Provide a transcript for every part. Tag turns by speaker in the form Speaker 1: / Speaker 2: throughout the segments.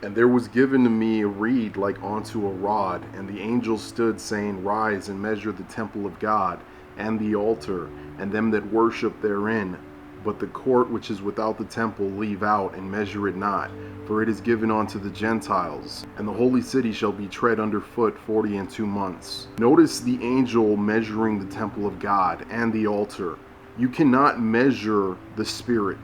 Speaker 1: And there was given to me a reed like unto a rod, and the angel stood, saying, Rise and measure the temple of God, and the altar, and them that worship therein. But the court which is without the temple leave out, and measure it not, for it is given unto the Gentiles. And the holy city shall be tread under foot 42 months. Notice the angel measuring the temple of God and the altar. You cannot measure the Spirit.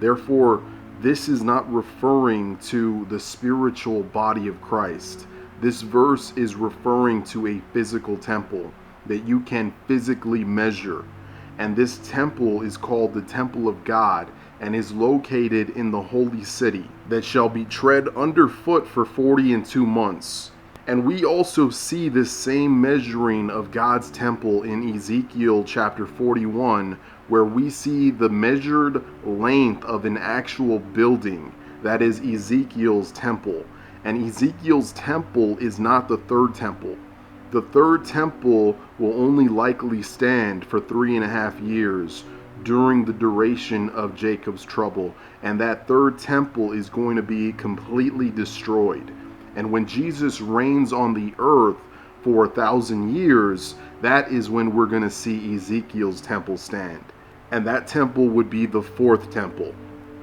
Speaker 1: Therefore, this is not referring to the spiritual body of Christ. This verse is referring to a physical temple that you can physically measure. And this temple is called the temple of God and is located in the holy city that shall be tread underfoot for 42 months. And we also see this same measuring of God's temple in Ezekiel chapter 41, where we see the measured length of an actual building, that is Ezekiel's temple. And Ezekiel's temple is not the third temple. The third temple will only likely stand for 3.5 years during the duration of Jacob's trouble, and that third temple is going to be completely destroyed. And when Jesus reigns on the earth for 1,000 years, that is when we're going to see Ezekiel's temple stand. And that temple would be the fourth temple.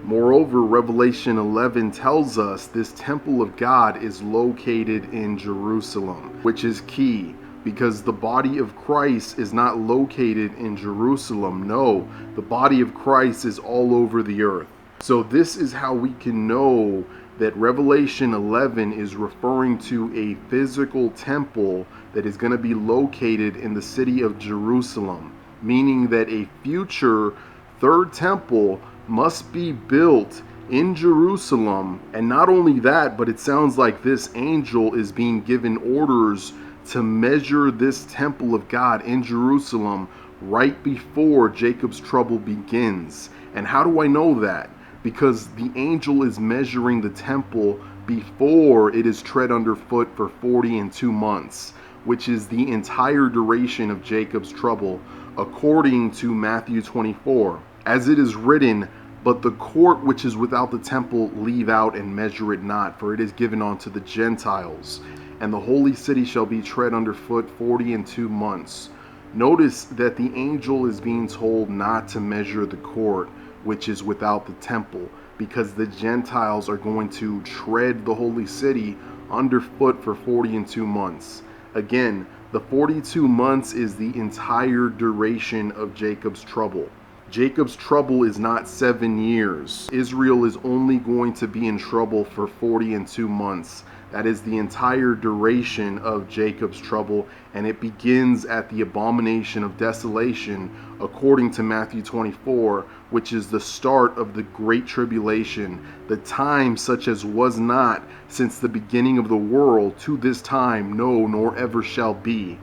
Speaker 1: Moreover, Revelation 11 tells us this temple of God is located in Jerusalem, which is key, because the body of Christ is not located in Jerusalem. No, the body of Christ is all over the earth. So this is how we can know that Revelation 11 is referring to a physical temple that is going to be located in the city of Jerusalem, meaning that a future third temple must be built in Jerusalem. And not only that, but it sounds like this angel is being given orders to measure this temple of God in Jerusalem right before Jacob's trouble begins. And how do I know that? Because the angel is measuring the temple before it is tread underfoot for 42 months, which is the entire duration of Jacob's trouble, according to Matthew 24. As it is written, But the court which is without the temple leave out and measure it not, for it is given unto the Gentiles. And the holy city shall be tread underfoot 42 months. Notice that the angel is being told not to measure the court which is without the temple, because the Gentiles are going to tread the holy city underfoot for 42 months. Again, the 42 months is the entire duration of Jacob's trouble. Jacob's trouble is not 7 years. Israel is only going to be in trouble for 42 months. That is the entire duration of Jacob's trouble, and it begins at the abomination of desolation, according to Matthew 24, which is the start of the Great Tribulation, the time such as was not since the beginning of the world to this time, no, nor ever shall be.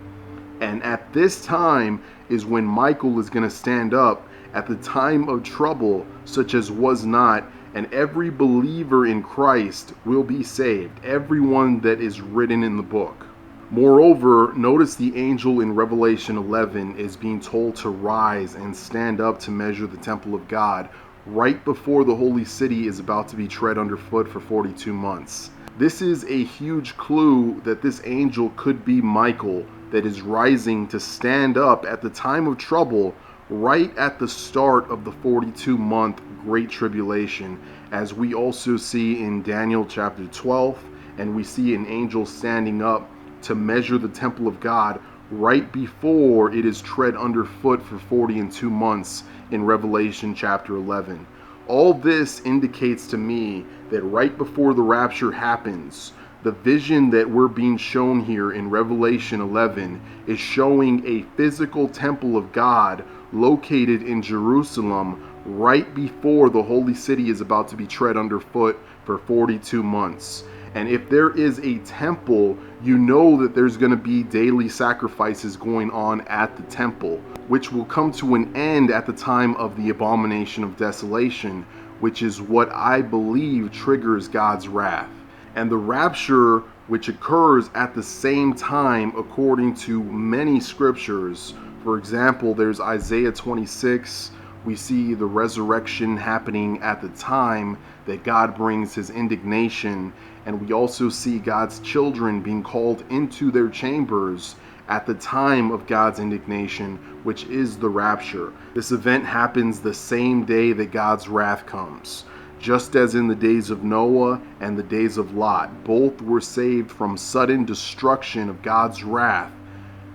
Speaker 1: And at this time is when Michael is going to stand up at the time of trouble such as was not, and every believer in Christ will be saved, everyone that is written in the book. Moreover, notice the angel in Revelation 11 is being told to rise and stand up to measure the temple of God right before the holy city is about to be tread underfoot for 42 months. This is a huge clue that this angel could be Michael, that is rising to stand up at the time of trouble right at the start of the 42-month Great Tribulation, as we also see in Daniel chapter 12, and we see an angel standing up to measure the temple of God right before it is tread underfoot for 42 months in Revelation chapter 11. All this indicates to me that right before the rapture happens, the vision that we're being shown here in Revelation 11 is showing a physical temple of God located in Jerusalem right before the holy city is about to be tread underfoot for 42 months. And if there is a temple, you know that there's going to be daily sacrifices going on at the temple, which will come to an end at the time of the abomination of desolation, which is what I believe triggers God's wrath. And the rapture, which occurs at the same time according to many scriptures. For example, there's Isaiah 26, We see the resurrection happening at the time that God brings his indignation, and we also see God's children being called into their chambers at the time of God's indignation, which is the rapture. This event happens the same day that God's wrath comes. Just as in the days of Noah and the days of Lot, both were saved from sudden destruction of God's wrath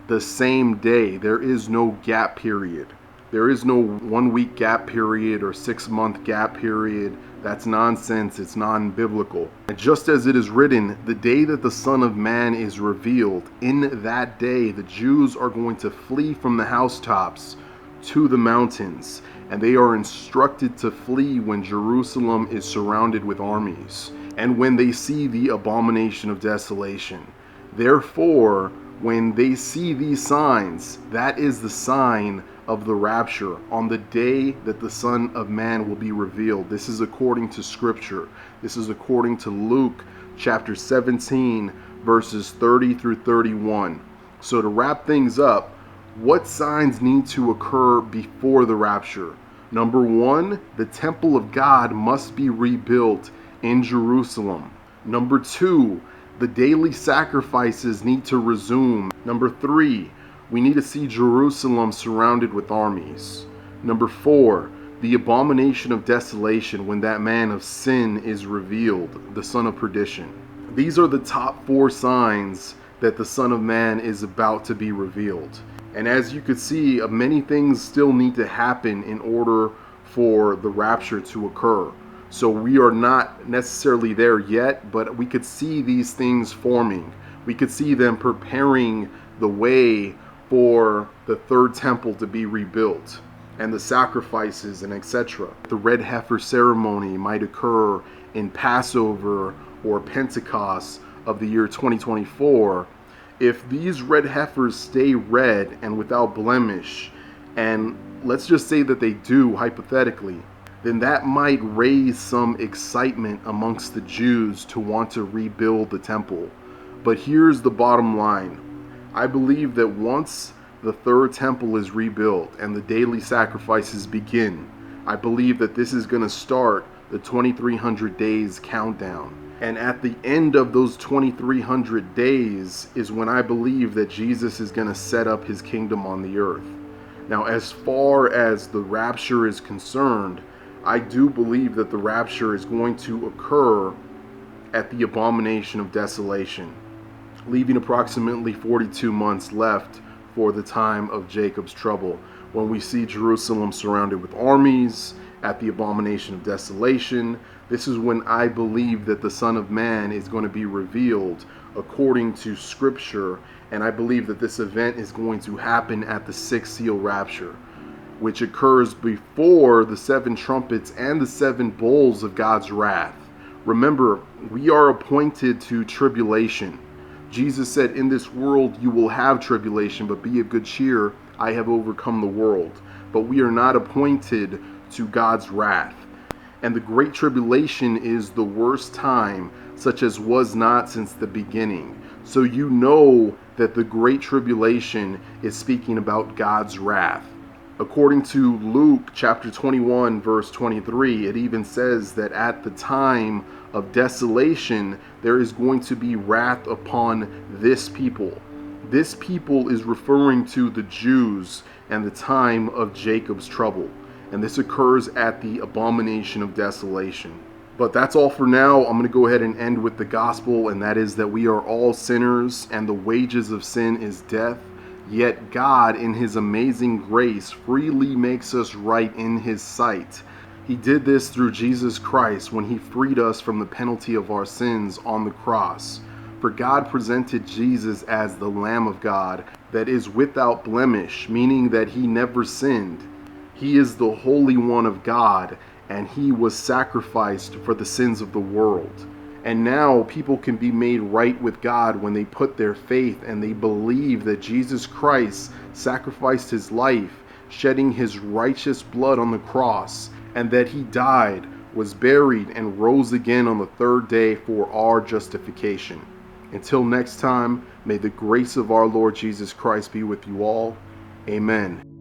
Speaker 1: the same day. There is no gap period. There is no 1 week gap period or 6 month gap period. That's nonsense. It's non-biblical. And just as it is written, the day that the Son of Man is revealed, in that day the Jews are going to flee from the housetops to the mountains, and they are instructed to flee when Jerusalem is surrounded with armies, and when they see the abomination of desolation. Therefore, when they see these signs, that is the sign of the rapture, on the day that the Son of Man will be revealed. This is according to Scripture. This is according to Luke chapter 17, verses 30 through 31. So to wrap things up, what signs need to occur before the rapture? Number one, the temple of God must be rebuilt in Jerusalem. Number two, the daily sacrifices need to resume. Number three, we need to see Jerusalem surrounded with armies. Number four, the abomination of desolation, when that man of sin is revealed, the son of perdition. These are the top four signs that the Son of Man is about to be revealed. And as you could see, many things still need to happen in order for the rapture to occur. So we are not necessarily there yet, but we could see these things forming. We could see them preparing the way for the third temple to be rebuilt, and the sacrifices and etc. The red heifer ceremony might occur in Passover or Pentecost of the year 2024. If these red heifers stay red and without blemish, and let's just say that they do hypothetically, then that might raise some excitement amongst the Jews to want to rebuild the temple. But here's the bottom line. I believe that once the third temple is rebuilt and the daily sacrifices begin, I believe that this is going to start the 2300 days countdown. And at the end of those 2300 days is when I believe that Jesus is going to set up his kingdom on the earth. Now, as far as the rapture is concerned, I do believe that the rapture is going to occur at the abomination of desolation, leaving approximately 42 months left for the time of Jacob's trouble, when we see Jerusalem surrounded with armies at the abomination of desolation. This is when I believe that the Son of Man is going to be revealed according to Scripture, and I believe that this event is going to happen at the sixth seal rapture, which occurs before the seven trumpets and the seven bowls of God's wrath. Remember, we are appointed to tribulation. Jesus said, in this world you will have tribulation, but be of good cheer, I have overcome the world. But we are not appointed to God's wrath. And the great tribulation is the worst time, such as was not since the beginning. So you know that the great tribulation is speaking about God's wrath. According to Luke chapter 21, verse 23, it even says that at the time of desolation, there is going to be wrath upon this people. This people is referring to the Jews and the time of Jacob's trouble. And this occurs at the abomination of desolation. But that's all for now. I'm going to go ahead and end with the gospel, and that is that we are all sinners, and the wages of sin is death. Yet God, in his amazing grace, freely makes us right in his sight. He did this through Jesus Christ when he freed us from the penalty of our sins on the cross. For God presented Jesus as the Lamb of God that is without blemish, meaning that he never sinned. He is the Holy One of God, and he was sacrificed for the sins of the world. And now people can be made right with God when they put their faith and they believe that Jesus Christ sacrificed his life, shedding his righteous blood on the cross, and that he died, was buried, and rose again on the third day for our justification. Until next time, may the grace of our Lord Jesus Christ be with you all. Amen.